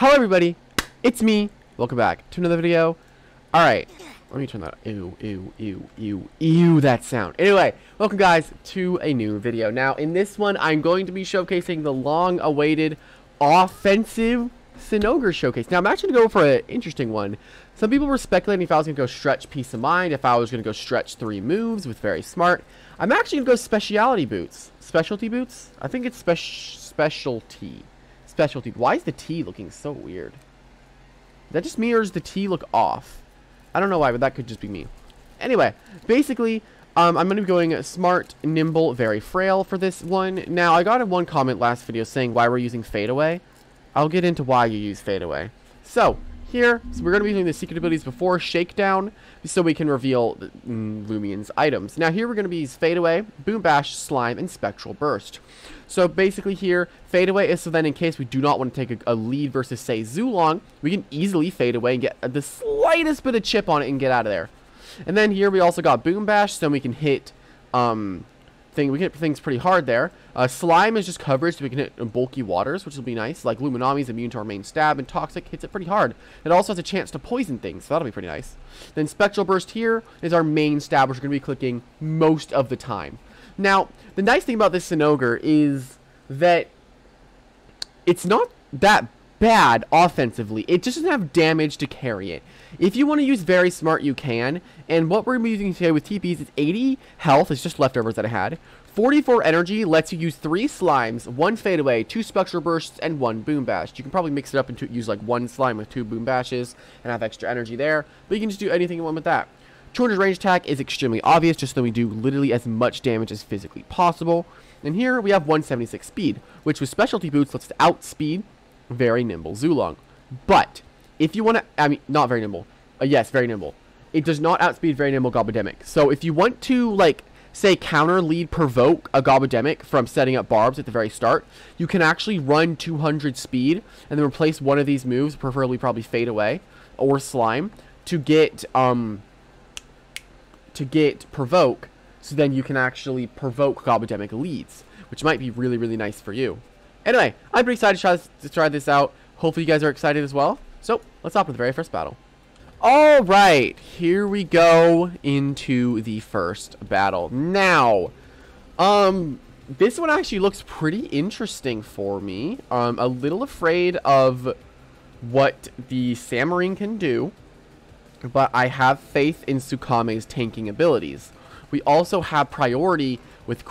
Hello everybody, it's me. Welcome back to another video. Alright, let me turn that. Ew, that sound. Anyway, welcome guys to a new video. Now, in this one, I'm going to be showcasing the long-awaited offensive Cinnogre showcase. Now, I'm actually going to go for an interesting one. Some people were speculating if I was going to go stretch Peace of Mind, if I was going to go stretch 3 moves with Very Smart. I'm actually going to go specialty boots. Specialty boots? I think it's specialty. Specialty. Why is the T looking so weird? Is that just me, or does the T look off? I don't know why, but that could just be me. Anyway, basically, I'm going to be going smart, nimble, very frail for this one. Now, I got one comment last video saying why we're using fadeaway. I'll get into why you use fadeaway. So, here, we're going to be doing the secret abilities before shakedown, so we can reveal Loomian's items. Now, here we're going to use fadeaway, boom bash, slime, and spectral burst. So basically here, fade away is so then in case we do not want to take a lead versus, say, Zulong, we can easily fade away and get the slightest bit of chip on it and get out of there. And then here we also got Boom Bash, so we can hit things pretty hard there. Slime is just coverage, so we can hit bulky waters, which will be nice. Like Luminami is immune to our main stab, and Toxic hits it pretty hard. It also has a chance to poison things, so that'll be pretty nice. Then Spectral Burst here is our main stab, which we're going to be clicking most of the time. Now, the nice thing about this Cinnogre is that it's not that bad offensively. It just doesn't have damage to carry it. If you want to use Very Smart, you can. And what we're using today with TPs is 80 health. It's just leftovers that I had. 44 energy lets you use 3 slimes, 1 fadeaway, 2 spectral bursts, and 1 boom bash. You can probably mix it up and use like 1 slime with 2 boom bashes and have extra energy there. But you can just do anything you want with that. 200 range attack is extremely obvious, just so we do literally as much damage as physically possible. And here we have 176 speed, which with specialty boots lets us outspeed very nimble Zulong. But if you want to, I mean, not very nimble. Yes, very nimble. It does not outspeed very nimble Gobodemic. So if you want to, like, say, counter lead provoke a Gobodemic from setting up barbs at the very start, you can actually run 200 speed and then replace one of these moves, preferably probably fade away or slime, to get provoke, so then you can actually provoke Gobodemic leads, which might be really, really nice for you. Anyway, I'm pretty excited to try this out. Hopefully you guys are excited as well. So, let's hop into the very first battle. Alright, here we go into the first battle. Now, this one actually looks pretty interesting for me. A little afraid of what the Samarine can do, but I have faith in Tsukame's tanking abilities. We also have priority with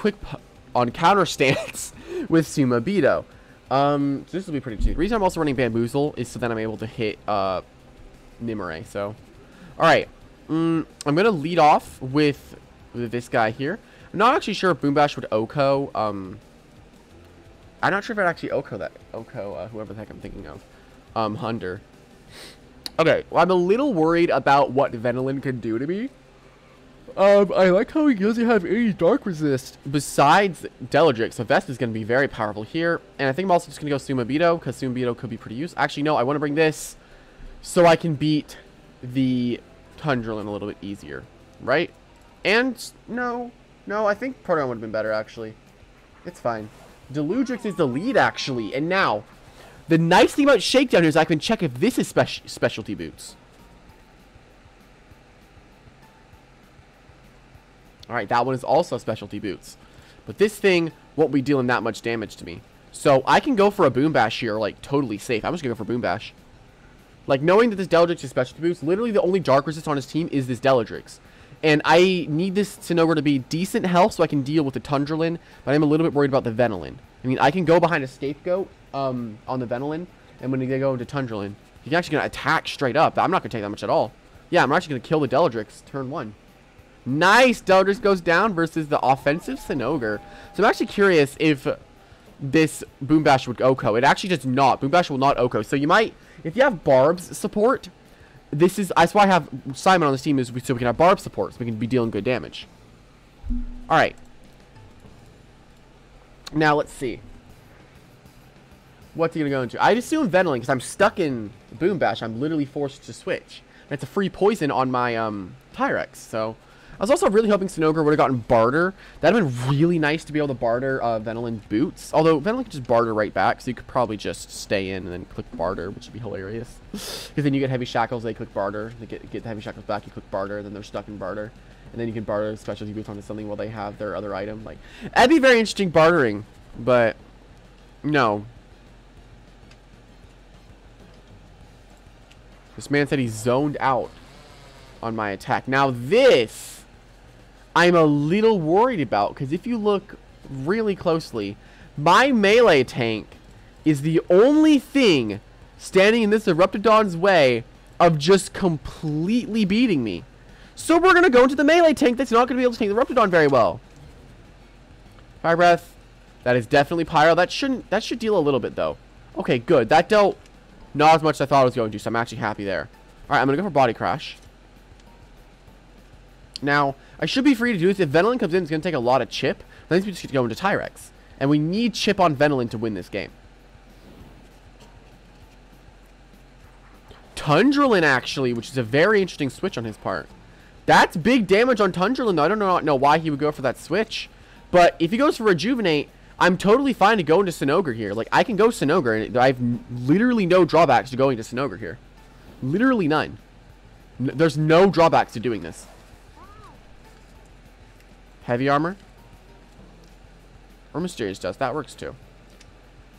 on counter stance with Sumabito. So this will be pretty interesting. The reason I'm also running Bamboozle is so that I'm able to hit Nimue. So, alright. I'm going to lead off with this guy here. I'm not actually sure if Boom Bash would Oko. I'm not sure if I'd actually Oko whoever the heck I'm thinking of. Hunter. Okay, well, I'm a little worried about what Venilin can do to me. I like how he doesn't have any dark resist besides Deladrix, so Vest is going to be very powerful here. And I think I'm also just going to go Sumabito, because Sumabito could be pretty useful. Actually, no, I want to bring this so I can beat the Tundrelin a little bit easier, right? And, no, I think Proton would have been better, actually. It's fine. Deludrix is the lead, actually, and now, the nice thing about Shakedown is I can check if this is specialty boots. Alright, that one is also specialty boots. But this thing won't be dealing that much damage to me. So I can go for a Boom Bash here, like, totally safe. I'm just going to go for Boom Bash. Like, knowing that this Deladrix is specialty boots, literally the only dark resist on his team is this Deladrix. And I need this Cinnogre to be decent health so I can deal with the Tundrelin, but I'm a little bit worried about the Venilin. I mean, I can go behind a Scapegoat on the Venilin, and when they go into Tundrelin, you're actually going to attack straight up. I'm not going to take that much at all. Yeah, I'm actually going to kill the Deladrix turn 1. Nice! Deladrix goes down versus the offensive Cinnogre. So I'm actually curious if this Boom Bash would Oko. It actually does not. Boom Bash will not Oko. So you might, if you have Barb's support, that's why I have Simon on this team, is so we can have Barb support, so we can be dealing good damage. Alright. Now, let's see. What's he going to go into? I'd assume Venilin, because I'm stuck in Boom Bash. I'm literally forced to switch. And it's a free poison on my Tyrex, so I was also really hoping Cinnogre would have gotten Barter. That would have been really nice to be able to barter Venolin boots. Although Venolin could just barter right back, so you could probably just stay in and then click Barter, which would be hilarious. Because then you get Heavy Shackles, they click Barter. They get the Heavy Shackles back, you click Barter, then they're stuck in Barter. And then you can barter specialty boots onto something while they have their other item. Like, that'd be very interesting bartering, but no. This man said he zoned out on my attack. Now this, I'm a little worried about, because if you look really closely, my melee tank is the only thing standing in this Eruptodon's way of just completely beating me. So we're going to go into the melee tank that's not going to be able to take the Eruptodon very well. Fire Breath. That is definitely Pyro. That should deal a little bit, though. Okay, good. That dealt not as much as I thought it was going to, so I'm actually happy there. Alright, I'm going to go for Body Crash. Now, I should be free to do this. If Venolin comes in, it's going to take a lot of chip. That means we just go into Tyrex. And we need chip on Venolin to win this game. Tundrelin, actually, which is a very interesting switch on his part. That's big damage on Tundrelin, though. I don't know why he would go for that switch. But if he goes for Rejuvenate, I'm totally fine to go into Cinnogre here. Like, I can go Cinnogre, and I have literally no drawbacks to going to Cinnogre here. Literally none. There's no drawbacks to doing this. Heavy Armor. Or Mysterious Dust. That works, too.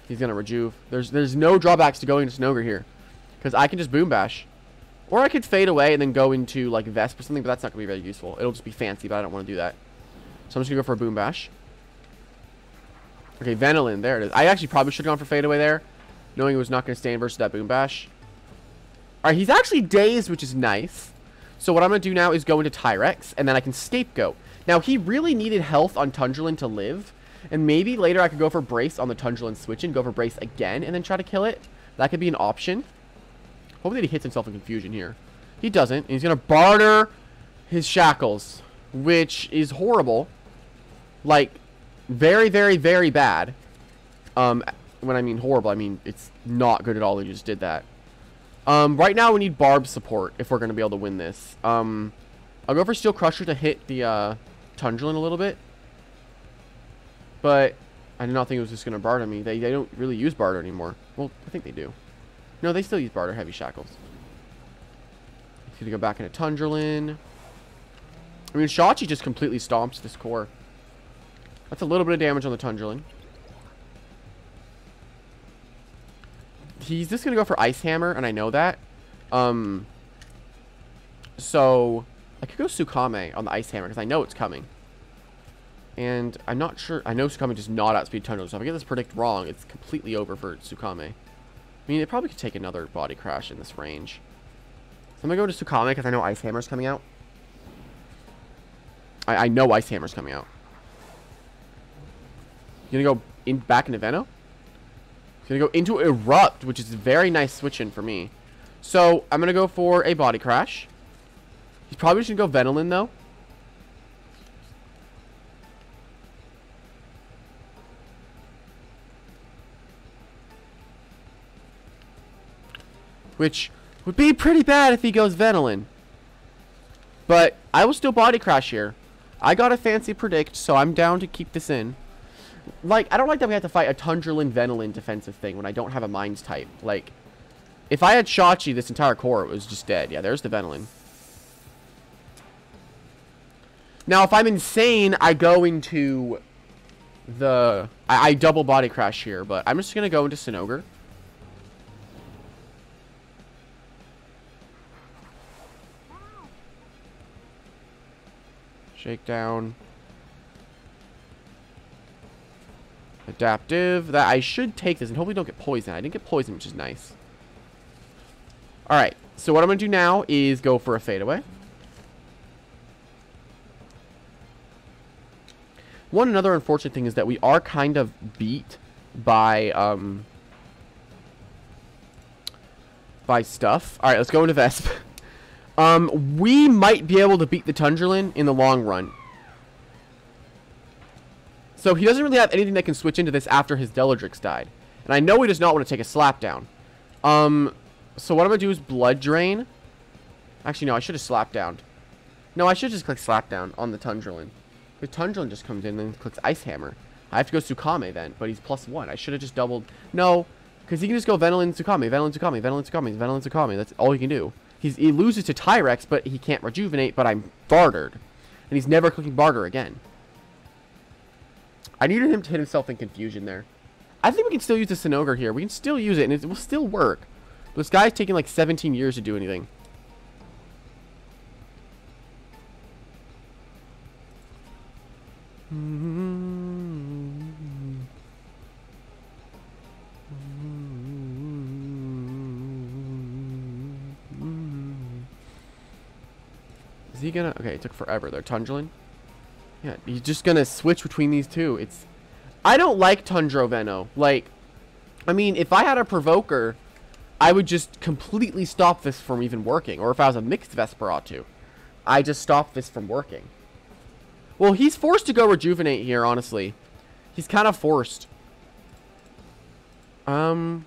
He's going to Rejuve. There's no drawbacks to going to Cinnogre here. Because I can just Boom Bash. Or I could Fade Away and then go into, like, Vesp or something, but that's not going to be very useful. It'll just be fancy, but I don't want to do that. So I'm just going to go for a Boom Bash. Okay, Venolin. There it is. I actually probably should have gone for Fade Away there, knowing it was not going to stand versus that Boom Bash. Alright, he's actually dazed, which is nice. So what I'm going to do now is go into Tyrex, and then I can Scapegoat. Now, he really needed health on Tundrelin to live, and maybe later I could go for Brace on the Tundrelin switch and go for Brace again, and then try to kill it. That could be an option. Hopefully he hits himself in confusion here. He doesn't, and he's going to barter his Shackles, which is horrible. Like, very, very, very bad. When I mean horrible, I mean it's not good at all. He just did that. Right now we need Barb support if we're going to be able to win this. I'll go for Steel Crusher to hit the Tundrelin a little bit. But I did not think it was just going to barter me. They don't really use barter anymore. Well, I think they do. No, they still use barter Heavy Shackles. He's going to go back into Tundrelin. I mean, Shachi just completely stomps this core. That's a little bit of damage on the Tundrelin. He's just going to go for Ice Hammer, and I know that. So, I could go Sukame on the Ice Hammer, because I know it's coming. And I'm not sure. I know Sukame does not outspeed Tundrelin, so if I get this predict wrong, it's completely over for Sukame. I mean, it probably could take another Body Crash in this range. So I'm going to go to Sukame, because I know Ice Hammer's coming out. I know Ice Hammer's coming out. He's going to go back into Veno. He's going to go into Erupt, which is a very nice switch in for me. So, I'm going to go for a Body Crash. He's probably just going to go Venolin, though. Which would be pretty bad if he goes Venolin. But I will still Body Crash here. I got a fancy predict, so I'm down to keep this in. Like, I don't like that we have to fight a Tundrelin Venolin defensive thing when I don't have a Mines type. Like, if I had Shachi, this entire core, it was just dead. Yeah, there's the Venolin. Now, if I'm insane, I go into the... I double Body Crash here, but I'm just going to go into Cinnogre. Shakedown. Adaptive. That I should take this and hopefully don't get poisoned. I didn't get poisoned, which is nice. Alright. So what I'm going to do now is go for a Fade Away. One another unfortunate thing is that we are kind of beat by stuff. Alright, let's go into Vesp. We might be able to beat the Tundrelin in the long run. So he doesn't really have anything that can switch into this after his Deladrix died. And I know he does not want to take a slap down. So what I'm going to do is Blood Drain. Actually, no, I should have slapped down. No, I should just click slap down on the Tundrolin. The Tundrolin just comes in and clicks Ice Hammer. I have to go Tsukame then, but he's +1. I should have just doubled. No, because he can just go Venolin, Tsukame, Venolin, Tsukame, Venolin, Tsukame, Venolin, Tsukame. That's all he can do. He loses to Tyrex, but he can't rejuvenate, but I'm bartered. And he's never clicking barter again. I needed him to hit himself in confusion there. I think we can still use the Cinnogre here. We can still use it, and it will still work. But this guy's taking like 17 years to do anything. Is he gonna... Okay, it took forever there. Tundrolin? Yeah, he's just gonna switch between these two. It's... I don't like Tundroveno. Like, I mean, if I had a Provoker, I would just completely stop this from even working. Or if I was a mixed Vesperatu, I just stop this from working. Well, he's forced to go Rejuvenate here, honestly. He's kind of forced. I'll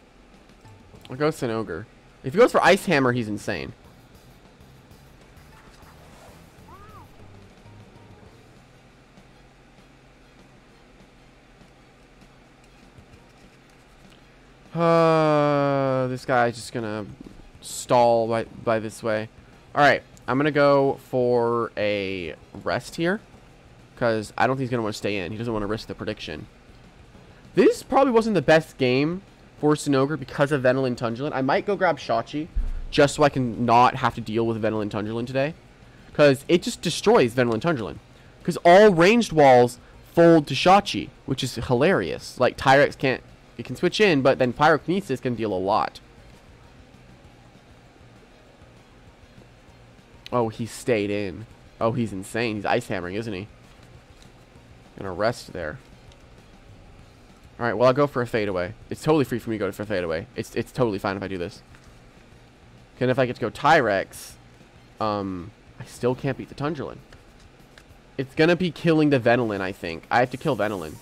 go Cinnogre. If he goes for Ice Hammer, he's insane. This guy's just gonna stall by this way. Alright, I'm gonna go for a rest here. Because I don't think he's going to want to stay in. He doesn't want to risk the prediction. This probably wasn't the best game for Cinnogre because of Venolin Tundrolin. I might go grab Shachi just so I can not have to deal with Venolin Tundrolin today. Because it just destroys Venolin Tundrolin. Because all ranged walls fold to Shachi, which is hilarious. Like, Tyrex can't... It can switch in, but then Pyrokinesis can deal a lot. Oh, he stayed in. Oh, he's insane. He's Ice Hammering, isn't he? Gonna rest there. Alright, well, I'll go for a fadeaway. It's totally free for me to go for a fadeaway. It's totally fine if I do this. And if I get to go Tyrex, I still can't beat the Tundrolin. It's gonna be killing the Venolin, I think. I have to kill Venolin.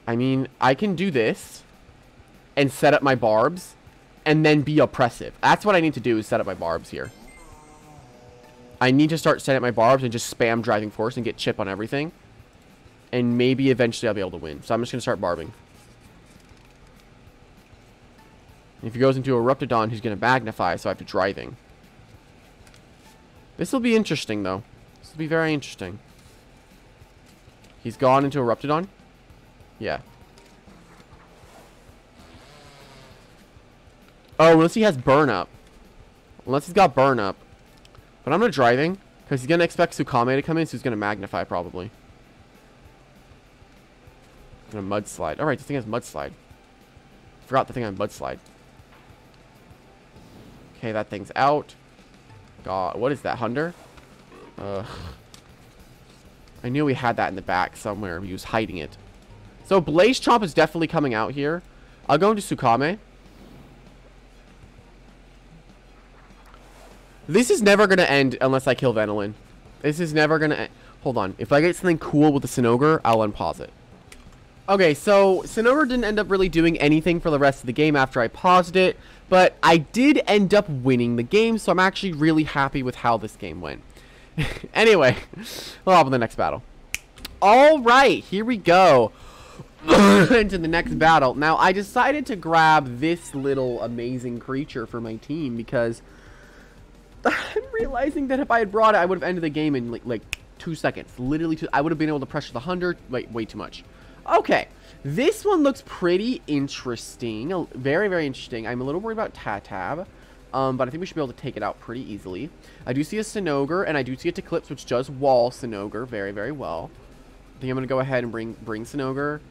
I mean, I can do this and set up my barbs and then be oppressive. That's what I need to do, is set up my barbs here. I need to start setting up my barbs and just spam Driving Force and get chip on everything. And maybe eventually I'll be able to win. So I'm just going to start barbing. If he goes into a Eruptodon, he's going to Magnify, so I have to Driving. This will be interesting, though. This will be very interesting. He's gone into Eruptodon? Yeah. Oh, unless he has Burn Up. Unless he's got Burn Up. But I'm not Driving, because he's going to expect Tsukame to come in, so he's going to Magnify, probably. And a Mudslide. Alright, this thing has Mudslide. Forgot the thing on Mudslide. Okay, that thing's out. God, what is that, Hunder? I knew we had that in the back somewhere. He was hiding it. So, Blaze Chomp is definitely coming out here. I'll go into Tsukame. This is never going to end unless I kill Venolin. This is never going to end. Hold on. If I get something cool with the Cinnogre, I'll unpause it. Okay, so Cinnogre didn't end up really doing anything for the rest of the game after I paused it. But I did end up winning the game, so I'm actually really happy with how this game went. Anyway, we'll hop on the next battle. Alright, here we go. Into the next battle. Now, I decided to grab this little amazing creature for my team because... I'm realizing that if I had brought it, I would have ended the game in like 2 seconds. Literally, I would have been able to pressure the 100. Wait, way too much. Okay, this one looks pretty interesting. Very, very interesting. I'm a little worried about Tatab, but I think we should be able to take it out pretty easily. I do see a Cinnogre, and I do see a Eclipse, which does wall Cinnogre very, very well. I think I'm going to go ahead and bring Cinnogre.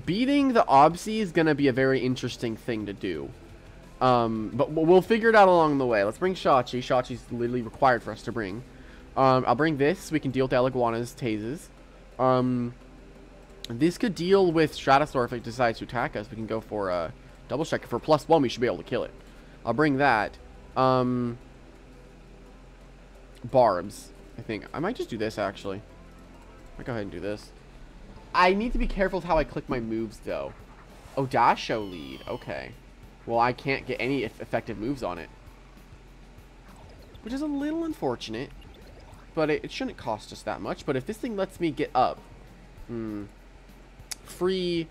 Beating the Obsy is going to be a very interesting thing to do. But we'll figure it out along the way. Let's bring Shachi. Shachi's literally required for us to bring. I'll bring this. We can deal with Eliguana's Tazes. This could deal with Stratosaur if it decides to attack us. We can go for a Double Strike. For +1, we should be able to kill it. I'll bring that. Barbs, I think. I might just do this, actually. I might go ahead and do this. I need to be careful with how I click my moves, though. Oh, Dasho lead. Okay. well, I can't get any effective moves on it. Which is a little unfortunate. But it shouldn't cost us that much. But if this thing lets me get up, free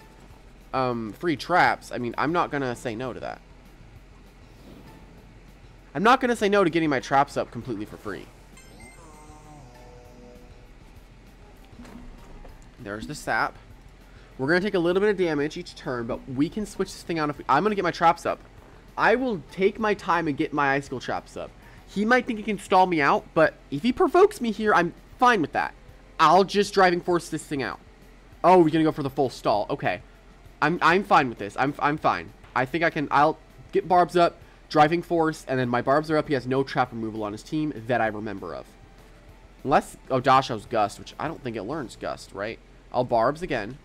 traps, I mean, I'm not going to say no to that. I'm not going to say no to getting my traps up completely for free. There's the sap. We're going to take a little bit of damage each turn, but we can switch this thing out. I'm going to get my traps up. I will take my time and get my icicle traps up. He might think he can stall me out, but if he provokes me here, I'm fine with that. I'll just driving force this thing out. Oh, we're going to go for the full stall. Okay. I'm fine with this. I'm fine. I think I can. I'll get barbs up, driving force, and then my barbs are up. He has no trap removal on his team that I remember of. Unless Odasho's Gust, which I don't think it learns Gust, right? I'll barbs again.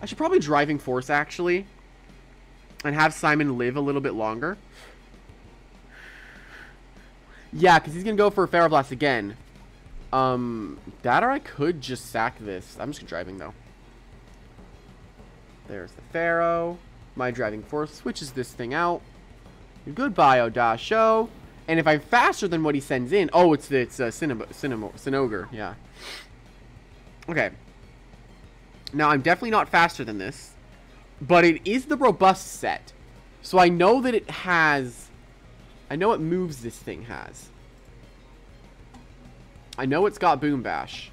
I should probably driving force, actually. And have Simon live a little bit longer. Yeah, because he's going to go for a Pharaoh Blast again. That or I could just sack this. I'm just driving, though. There's the Pharaoh. My driving force switches this thing out. Goodbye, Odasho. And if I'm faster than what he sends in... Oh, it's Cinnogre. Yeah. Okay. Now, I'm definitely not faster than this. But it is the robust set. So I know that it has... I know what moves this thing has. I know it's got Boom Bash.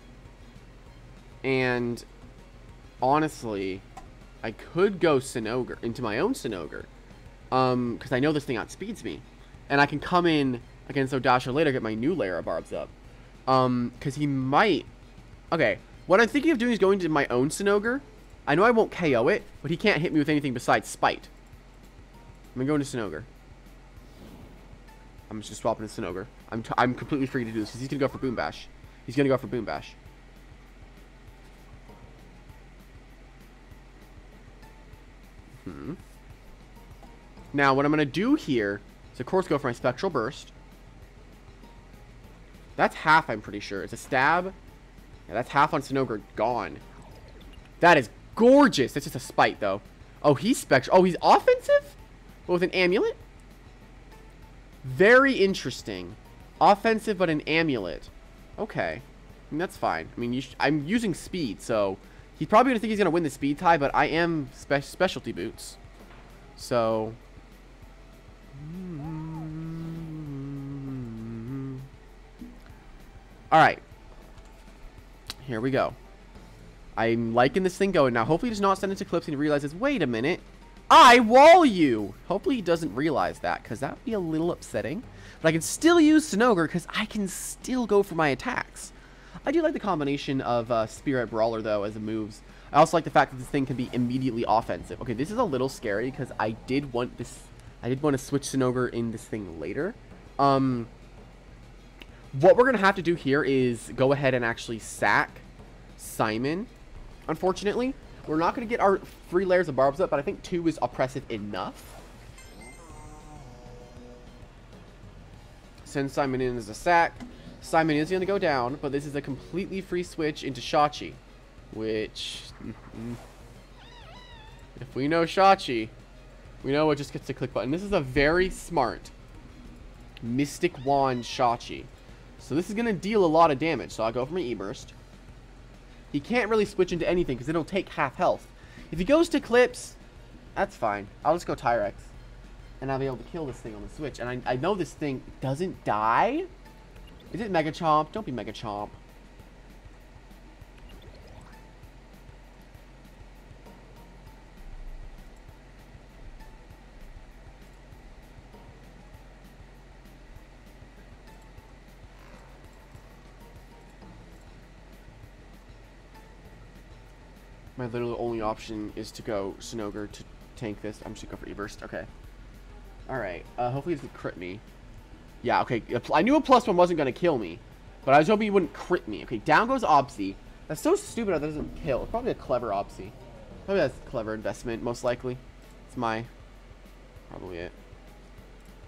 And... honestly... I could go Cinnogre into my own Cinnogre. Because I know this thing outspeeds me. And I can come in against Odasho later, get my new layer of barbs up. Because he might... Okay, what I'm thinking of doing is going to my own Cinnogre. I know I won't KO it, but he can't hit me with anything besides Spite. I'm going to go into Cinnogre. I'm just swapping to Cinnogre. I'm completely free to do this, because he's going to go for Boom Bash. He's going to go for Boom Bash. Now, what I'm going to do here is, of course, go for my Spectral Burst. That's half, I'm pretty sure. It's a stab. Yeah, that's half on Cinnogre gone. That is gorgeous. That's just a Spite, though. Oh, he's Spectral. Oh, he's offensive? With an Amulet? Very interesting. Offensive, but an Amulet. Okay. I mean, that's fine. I mean, I'm using speed, so... He's probably going to think he's going to win the speed tie, but I am specialty boots. So... Alright. Here we go. I'm liking this thing going. Now, hopefully he does not send it to Clips and he realizes, wait a minute. I wall you! Hopefully he doesn't realize that, because that would be a little upsetting. But I can still use Cinnogre, because I can still go for my attacks. I do like the combination of Spirit Brawler, though, as it moves. I also like the fact that this thing can be immediately offensive. Okay, this is a little scary, because I did want this... I did want to switch Cinnogre in this thing later. What we're going to have to do here is go ahead and actually sack Simon, unfortunately. We're not going to get our 3 layers of barbs up, but I think 2 is oppressive enough. Send Simon in as a sack. Simon is going to go down, but this is a completely free switch into Shachi, which, if we know Shachi, we know it just gets to click button. This is a very smart Mystic Wand Shachi. So this is going to deal a lot of damage. So I'll go for my E-Burst. He can't really switch into anything because it'll take half health. If he goes to Clips, that's fine. I'll just go Tyrex. And I'll be able to kill this thing on the switch. And I know this thing doesn't die. Is it Mega Chomp? Don't be Mega Chomp. My literally only option is to go Cinnogre to tank this. I'm just going to go for E-Burst. Okay. Alright. Hopefully it doesn't crit me. Yeah, okay. I knew a +1 wasn't going to kill me. But I was hoping he wouldn't crit me. Okay, down goes Obsy. That's so stupid that doesn't kill. It's probably a clever Obsy. Probably that's a clever investment, most likely. It's probably it.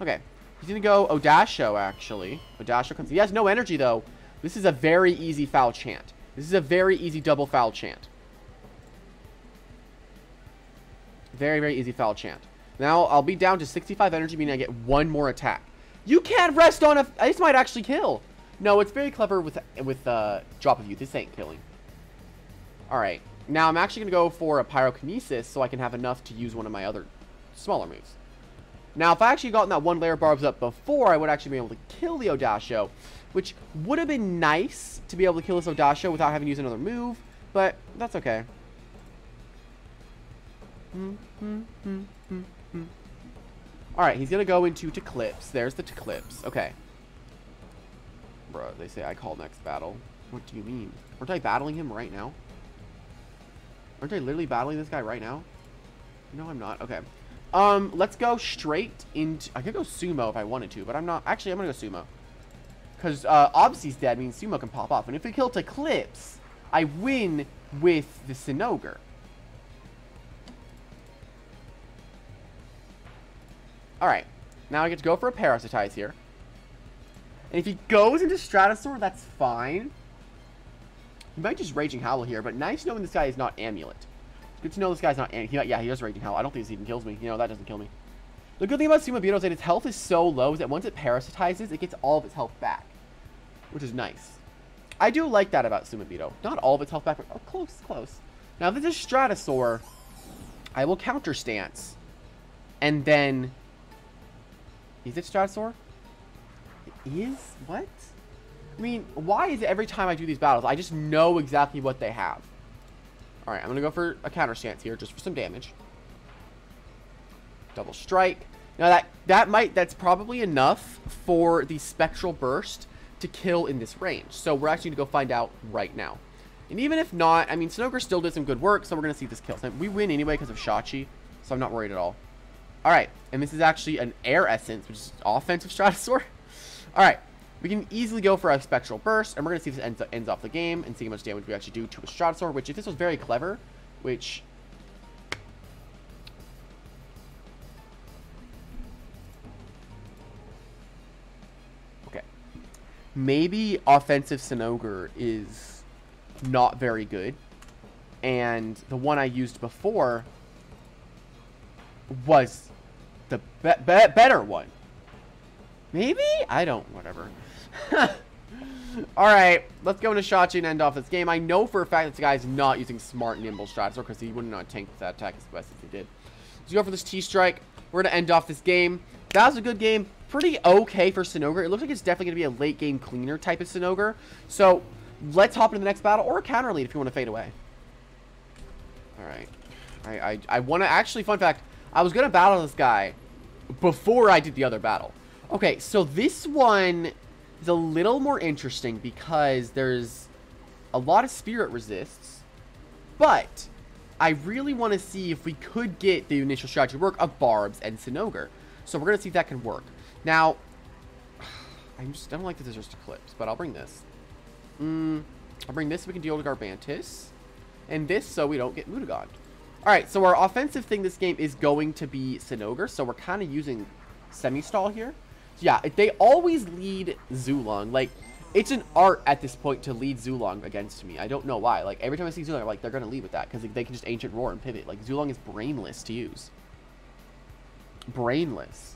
Okay. He's going to go Odasho, actually. Odasho comes... He has no energy, though. This is a very easy foul chant. This is a very easy double foul chant. Very, very easy foul chant. Now, I'll be down to 65 energy, meaning I get one more attack. You can't rest on a... This might actually kill. No, it's very clever with Drop of Youth. This ain't killing. Alright. Now, I'm actually going to go for a Pyrokinesis so I can have enough to use one of my other smaller moves. Now, if I actually gotten that one layer of barbs up before, I would actually be able to kill the Audacio, which would have been nice to be able to kill this Audacio without having to use another move, but that's okay. Alright, he's going to go into Eclipse. There's the Eclipse. Okay. Bruh, they say I call next battle. What do you mean? Aren't I battling him right now? Aren't I literally battling this guy right now? No, I'm not. Okay. Let's go straight into... I could go Sumo if I wanted to, but I'm not... Actually, I'm going to go Sumo. Because Obsi's dead means Sumo can pop off. And if we kill Eclipse, I win with the Cinnogre. Alright. Now I get to go for a Parasitize here. And if he goes into Stratosaur, that's fine. He might just Raging Howl here, but nice knowing this guy is not Amulet. Good to know this guy's not... Yeah, he does Raging Howl. I don't think this even kills me. You know, that doesn't kill me. The good thing about Sumobito is that its health is so low that once it parasitizes, it gets all of its health back. Which is nice. I do like that about Sumobito. Not all of its health back, but oh, close, close. Now, if this is Stratosaur, I will Counter Stance. And then... Is it Stratosaur? It is? What? I mean, why is it every time I do these battles, I just know exactly what they have? Alright, I'm going to go for a Counter Stance here, just for some damage. Double Strike. Now, that's probably enough for the Spectral Burst to kill in this range. So, we're actually going to go find out right now. And even if not, I mean, Cinnogre still did some good work, so we're going to see if this kills. We win anyway because of Shachi, so I'm not worried at all. Alright, and this is actually an Air Essence, which is offensive Stratosaur. Alright, we can easily go for a Spectral Burst, and we're going to see if this ends off the game, and see how much damage we actually do to a Stratosaur, which if this was very clever, which... Okay. Maybe offensive Cinnogre is not very good, and the one I used before was the better one. Maybe? I don't, whatever. Alright, let's go into Shachi and end off this game. I know for a fact this guy's not using Smart Nimble Stratosaur because he would not tank that attack as best as he did. Let's go for this T-Strike. We're going to end off this game. That was a good game. Pretty okay for Cinnogre. It looks like it's definitely going to be a late game cleaner type of Cinnogre. So, let's hop into the next battle or a counter lead if you want to fade away. Alright. I want to, actually, fun fact, I was going to battle this guy before I did the other battle. Okay, so this one is a little more interesting because there's a lot of Spirit Resists, but I really want to see if we could get the initial strategy work of Barbs and Cinnogre. So we're going to see if that can work. Now, I don't like that there's just Eclipse, but I'll bring this. I'll bring this so we can deal with Garbantis, and this so we don't get Mutagon. Alright, so our offensive thing this game is going to be Cinnogre, so we're kind of using Semi-Stall here. So yeah, they always lead Zulong. Like, it's an art at this point to lead Zulong against me. I don't know why. Like, every time I see Zulong, I'm like, they're going to lead with that, because they can just Ancient Roar and pivot. Like, Zulong is brainless to use. Brainless.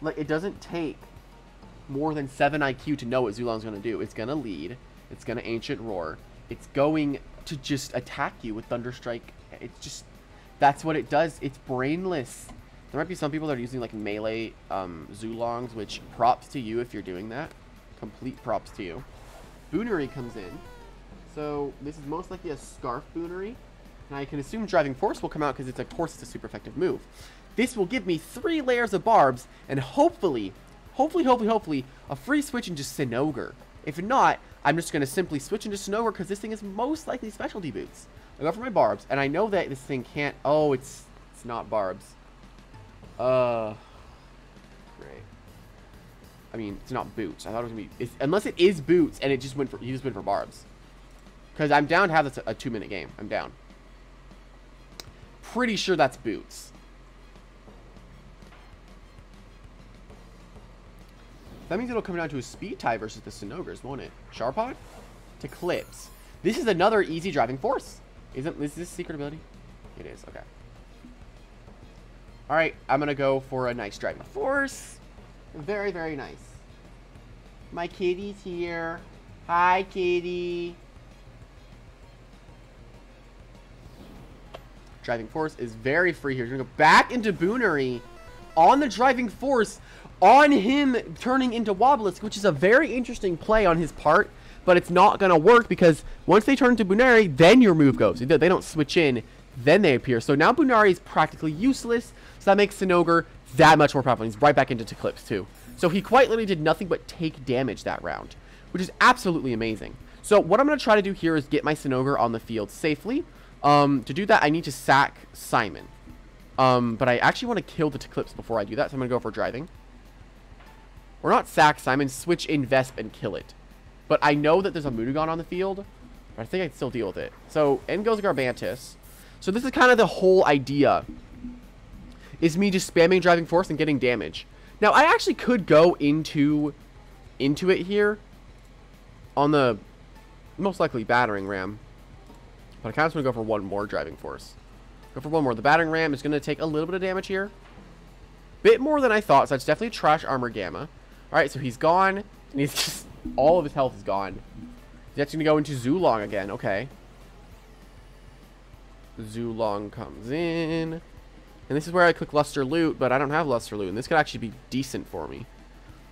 Like, it doesn't take more than 7 IQ to know what Zulong's going to do. It's going to lead. It's going to Ancient Roar. It's going to just attack you with Thunder Strike. It's just... That's what it does. It's brainless. There might be some people that are using like melee Zulongs, which props to you if you're doing that. Complete props to you. Boonery comes in. So this is most likely a Scarf Boonery. And I can assume Driving Force will come out because of course it's a super effective move. This will give me 3 layers of Barbs and hopefully, a free switch into Cinnogre. If not, I'm just going to simply switch into Cinnogre because this thing is most likely Specialty Boots. I go for my Barbs, and I know that this thing can't... Oh, it's not Barbs. Great. I mean, it's not Boots. I thought it was going to be... unless it is Boots, and it just went for... You just went for Barbs. Because I'm down to have this a 2-minute game. I'm down. Pretty sure that's Boots. That means it'll come down to a speed tie versus the Cinnogres, won't it? Sharpod? To Eclipse. This is another easy driving force. Is this secret ability? It is. Okay. All right. I'm going to go for a nice driving force. Very, very nice. My kitty's here. Hi, kitty. Driving force is very free here. He's going to go back into Boonery on the driving force on him turning into Wobblisk, which is a very interesting play on his part, but it's not going to work because once they turn into Boonery, then your move goes. They don't switch in, then they appear. So now Boonery is practically useless, so that makes Cinnogre that much more powerful. He's right back into Eclipse too. So he quite literally did nothing but take damage that round, which is absolutely amazing. So what I'm going to try to do here is get my Cinnogre on the field safely. To do that, I need to sack Simon. But I actually want to kill the Eclipse before I do that, so I'm going to go for driving. Or not sack Simon, switch in Vesp and kill it. But I know that there's a Mudagon on the field, but I think I can still deal with it. So, in goes Garbantis. So this is kind of the whole idea, is me just spamming driving force and getting damage. Now, I actually could go into it here on the most likely battering ram. But I kind of want to go for one more driving force. Go for one more. The battering ram is going to take a little bit of damage here. Bit more than I thought, so that's definitely trash armor gamma. Alright, so he's gone. And he's just... all of his health is gone. He's actually going to go into Zulong again. Okay. Zulong comes in. And this is where I click Luster Loot, but I don't have Luster Loot. And this could actually be decent for me.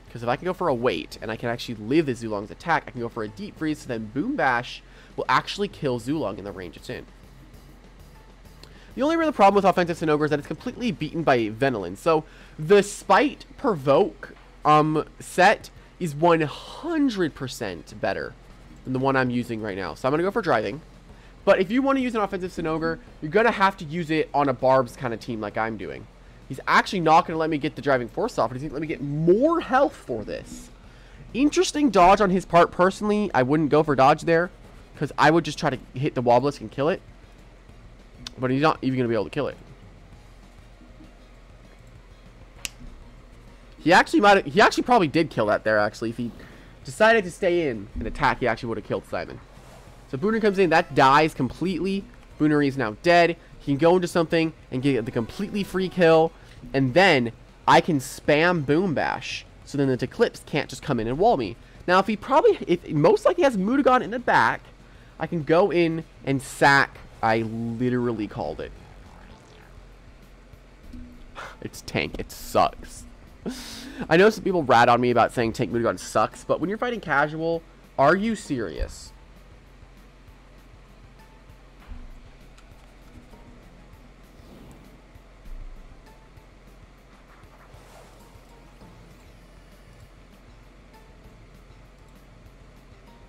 Because if I can go for a wait, and I can actually live the Zulong's attack, I can go for a Deep Freeze, so then Boom Bash will actually kill Zulong in the range it's in. The only real problem with offensive Cinnogre is that it's completely beaten by Venilin. So the Spite Provoke set is 100% better than the one I'm using right now. So I'm going to go for driving. But if you want to use an offensive Cinnogre, you're going to have to use it on a Barbs kind of team like I'm doing. He's actually not going to let me get the driving force off, but he's going to let me get more health for this. Interesting dodge on his part. Personally, I wouldn't go for dodge there, because I would just try to hit the Wobblisk and kill it. But he's not even going to be able to kill it. He actually probably did kill that there, actually. If he decided to stay in and attack, he actually would have killed Simon. So Boonery comes in. That dies completely. Boonery is now dead. He can go into something and get the completely free kill. And then I can spam Boom Bash. So then the Eclipse can't just come in and wall me. Now, if most likely has Mudagon in the back, I can go in and sack. I literally called it. It's tank. It sucks. I know some people rat on me about saying tank Mudagon sucks, but when you're fighting casual, are you serious?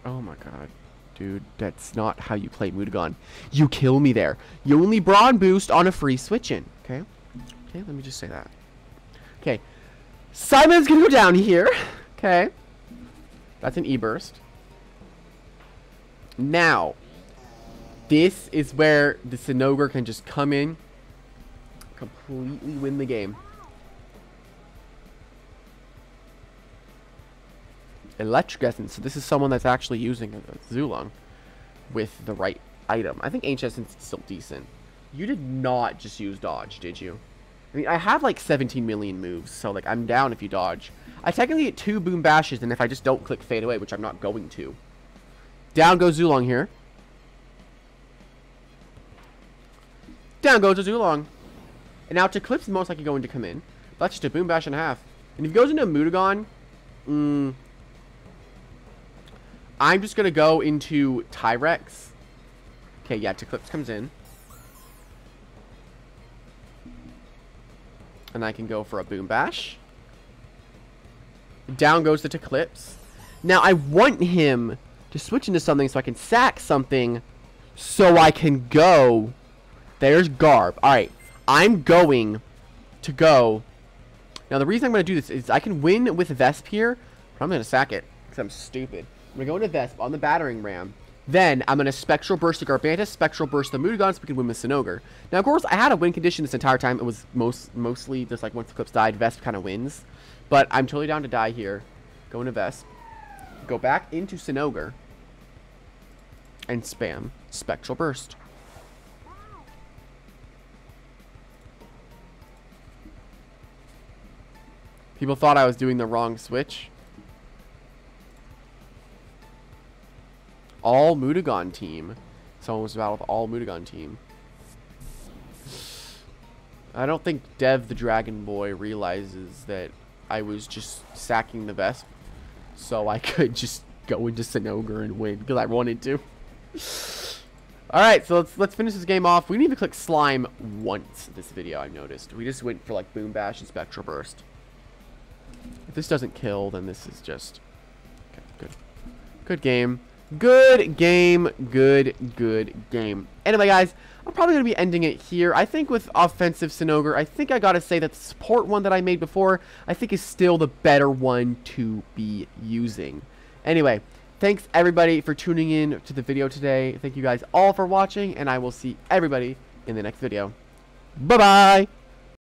Oh my god. Dude, that's not how you play Mudagon. You kill me there. You only Brawn boost on a free switch-in. Okay? Okay, let me just say that. Okay. Simon's gonna go down here. Okay. That's an E-burst. Now, this is where the Cinnogre can just come in, completely win the game. Electric Essence. So this is someone that's actually using a Zulong with the right item. I think Ancient Essence is still decent. You did not just use dodge, did you? I mean, I have like 17 million moves, so like I'm down if you dodge. I technically get 2 Boom Bashes, and if I just don't click Fade Away, which I'm not going to. Down goes Zulong here. Down goes a Zulong. And now Eclipse is most likely going to come in. That's just a Boom Bash and a half. And if he goes into Mudagon, I'm just going to go into Tyrex. Okay, yeah, Eclipse comes in. And I can go for a Boom Bash. Down goes the Eclipse. Now, I want him to switch into something so I can sack something so I can go. There's Garb. Alright, I'm going to go. Now, the reason I'm going to do this is I can win with Vesp here, but I'm going to sack it because I'm stupid. I'm going to go into Vesp on the battering ram. Then I'm going to Spectral Burst the Garbantis, Spectral Burst the Mudagon so we can win with Cinnogre. Now, of course, I had a win condition this entire time. It was mostly just like once the Eclipse died, Vesp kind of wins. But I'm totally down to die here. Go into Vesp. Go back into Cinnogre. and spam Spectral Burst. People thought I was doing the wrong switch. All Mutagon team. Someone was about with all Mutagon team. I don't think Dev the Dragon Boy realizes that I was just sacking the Vesp so I could just go into Cinnogre and win because I wanted to. Alright, so let's finish this game off. We didn't even click Slime once this video, I've noticed. We just went for like Boom Bash and Spectral Burst. If this doesn't kill, then this is just... Okay, good. Good game. Good game. Good game. Anyway, guys, I'm probably going to be ending it here. I think with Offensive Cinnogre, I think I got to say that the support one that I made before, I think is still the better one to be using. Anyway, thanks everybody for tuning in to the video today. Thank you guys all for watching, and I will see everybody in the next video. Bye-bye!